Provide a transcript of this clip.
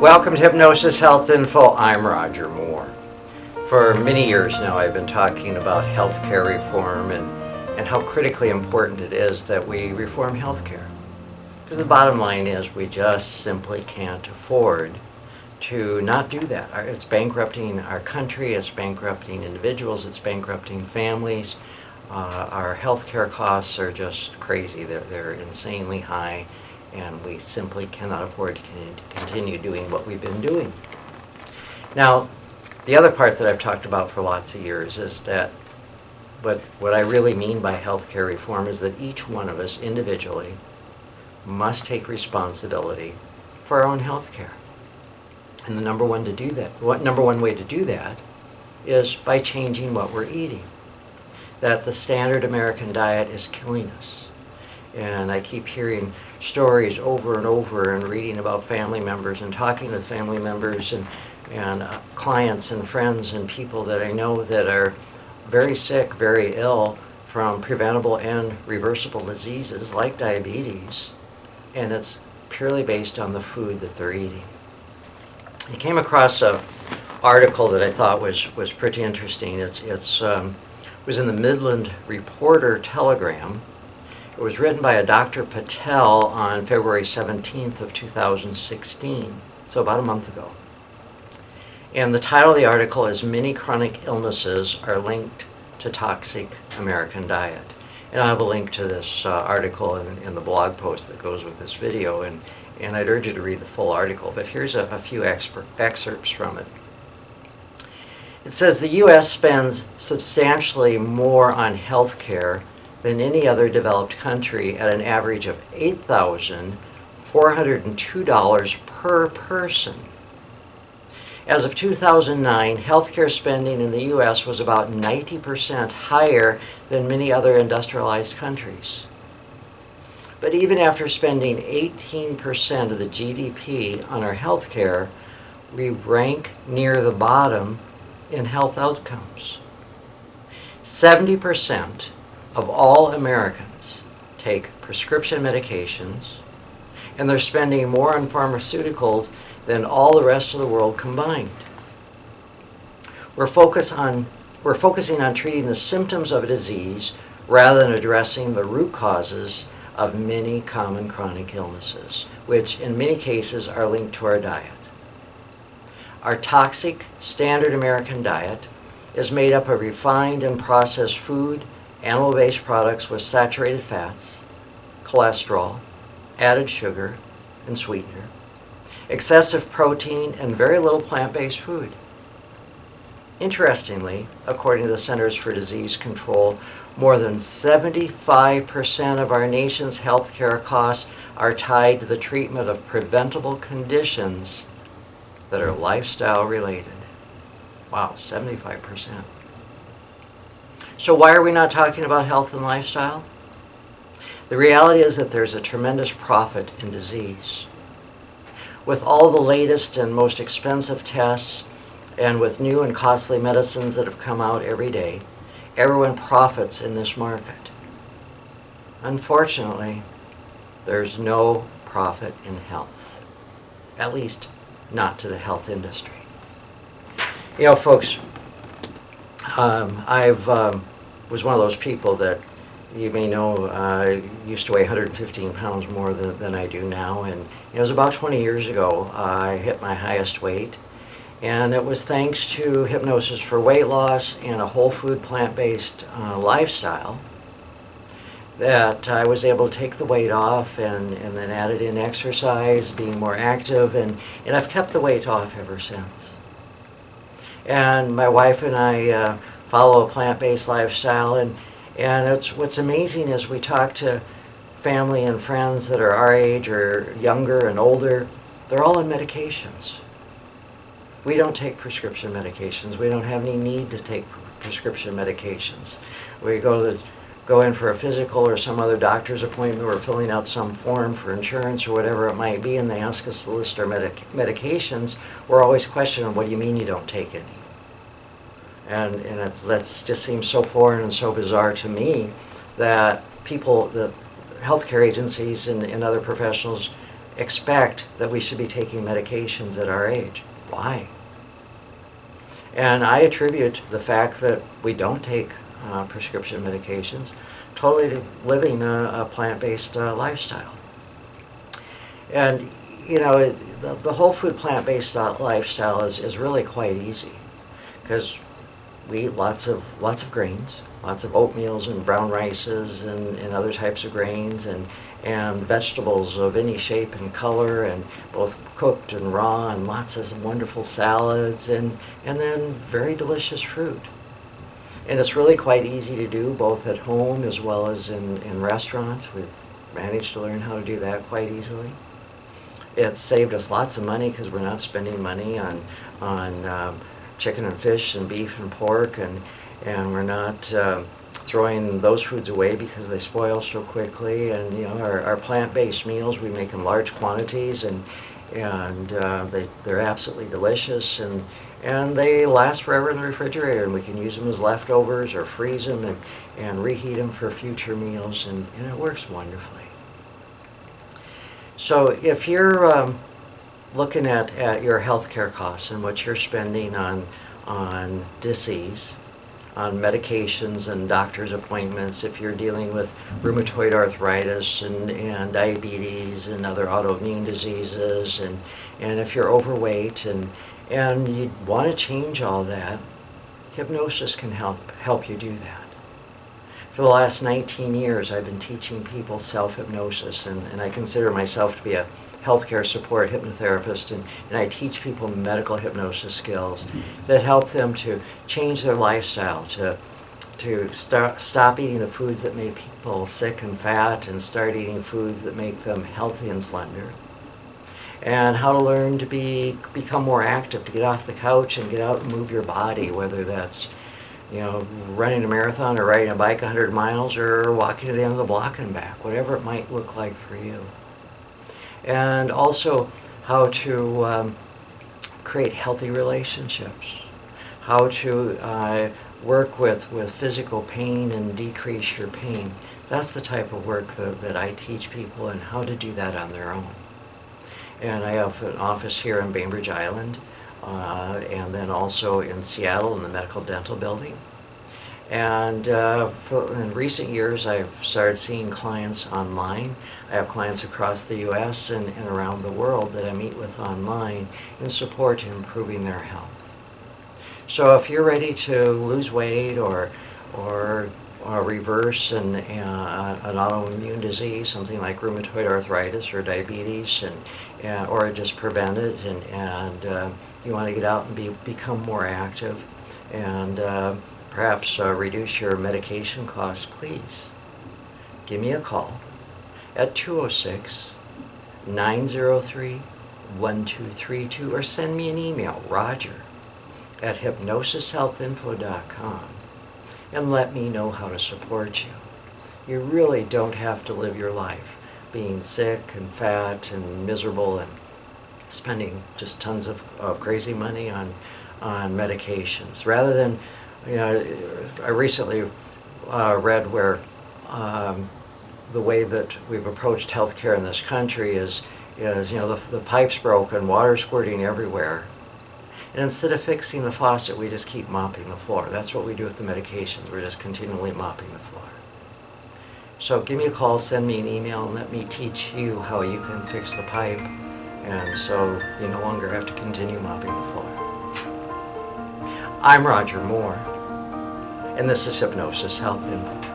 Welcome to Hypnosis Health Info. I'm Roger Moore. For many years now, I've been talking about healthcare reform and how critically important it is that we reform healthcare. Because the bottom line is we just simply can't afford to not do that. It's bankrupting our country, it's bankrupting individuals, it's bankrupting families. Our healthcare costs are just crazy. They're insanely high, and we simply cannot afford to continue doing what we've been doing. Now, the other part that I've talked about for lots of years is that what I really mean by healthcare reform is that each one of us individually must take responsibility for our own healthcare. And the number one way to do that is by changing what we're eating. That the standard American diet is killing us. And I keep hearing stories over and over and reading about family members and talking to family members and clients and friends and people that I know that are very sick, very ill from preventable and reversible diseases like diabetes, and it's purely based on the food that they're eating. I came across an article that I thought was pretty interesting. It was in the Midland Reporter Telegram. It was written by a Dr. Patel on February 17th of 2016, so about a month ago. And the title of the article is "Many Chronic Illnesses Are Linked to Toxic American Diet." And I have a link to this article in the blog post that goes with this video, and I'd urge you to read the full article, but here's a few excerpts from it. It says the U.S. spends substantially more on health care than any other developed country at an average of $8,402 per person. As of 2009, healthcare spending in the U.S. was about 90% higher than many other industrialized countries. But even after spending 18% of the GDP on our healthcare, we rank near the bottom in health outcomes. 70% of all Americans take prescription medications, and they're spending more on pharmaceuticals than all the rest of the world combined. We're focusing on treating the symptoms of a disease rather than addressing the root causes of many common chronic illnesses, which in many cases are linked to our diet. Our toxic standard American diet is made up of refined and processed food, animal-based products with saturated fats, cholesterol, added sugar, and sweetener, excessive protein, and very little plant-based food. Interestingly, according to the Centers for Disease Control, more than 75% of our nation's healthcare costs are tied to the treatment of preventable conditions that are lifestyle related. Wow, 75%. So why are we not talking about health and lifestyle? The reality is that there's a tremendous profit in disease. With all the latest and most expensive tests, and with new and costly medicines that have come out every day, everyone profits in this market. Unfortunately, there's no profit in health, at least not to the health industry. You know, folks, I've was one of those people that you may know used to weigh 115 pounds more than I do now, and it was about 20 years ago I hit my highest weight, and it was thanks to hypnosis for weight loss and a whole food plant-based lifestyle that I was able to take the weight off, and then added in exercise, being more active, and I've kept the weight off ever since. And my wife and I follow a plant-based lifestyle, and what's amazing is we talk to family and friends that are our age or younger and older. They're all on medications. We don't take prescription medications. We don't have any need to take prescription medications. We go in for a physical or some other doctor's appointment. We're filling out some form for insurance or whatever it might be, and they ask us to list our medications. We're always questioning, what do you mean you don't take any? And that just seems so foreign and so bizarre to me that the healthcare agencies and other professionals expect that we should be taking medications at our age. Why? And I attribute the fact that we don't take prescription medications totally to living a plant-based lifestyle. And the whole food plant-based lifestyle is really quite easy because we eat lots of grains, lots of oatmeals and brown rices and other types of grains and vegetables of any shape and color, and both cooked and raw, and lots of wonderful salads, and then very delicious fruit. And it's really quite easy to do both at home as well as in restaurants. We've managed to learn how to do that quite easily. It's saved us lots of money because we're not spending money on chicken and fish and beef and pork, and we're not throwing those foods away because they spoil so quickly. And our plant-based meals, we make in large quantities, and they're absolutely delicious, and they last forever in the refrigerator, and we can use them as leftovers or freeze them and reheat them for future meals, and it works wonderfully. So if you're looking at your healthcare costs and what you're spending on disease, on medications and doctor's appointments, if you're dealing with rheumatoid arthritis and diabetes and other autoimmune diseases, and if you're overweight and you want to change all that, hypnosis can help you do that. For the last 19 years, I've been teaching people self-hypnosis, and I consider myself to be a healthcare support hypnotherapist, and I teach people medical hypnosis skills that help them to change their lifestyle, to stop eating the foods that make people sick and fat and start eating foods that make them healthy and slender, and how to learn to become more active, to get off the couch and get out and move your body, whether that's running a marathon or riding a bike 100 miles or walking to the end of the block and back, whatever it might look like for you. And also how to create healthy relationships, how to work with physical pain and decrease your pain. That's the type of work that I teach people, and how to do that on their own. And I have an office here in Bainbridge Island, and then also in Seattle in the Medical Dental Building. And in recent years, I've started seeing clients online. I have clients across the U.S. and around the world that I meet with online in support in improving their health. So if you're ready to lose weight or reverse an autoimmune disease, something like rheumatoid arthritis or diabetes, or just prevent it, and you want to get out and become more active, and perhaps reduce your medication costs, please give me a call at 206-903-1232, or send me an email, roger@hypnosishealthinfo.com, and let me know how to support you. You really don't have to live your life being sick and fat and miserable and spending just tons of crazy money on medications. Rather than, I recently read where the way that we've approached healthcare in this country is the pipe's broken, water squirting everywhere. And instead of fixing the faucet, we just keep mopping the floor. That's what we do with the medications. We're just continually mopping the floor. So give me a call, send me an email, and let me teach you how you can fix the pipe, and so you no longer have to continue mopping the floor. I'm Roger Moore, and this is Hypnosis Health Info.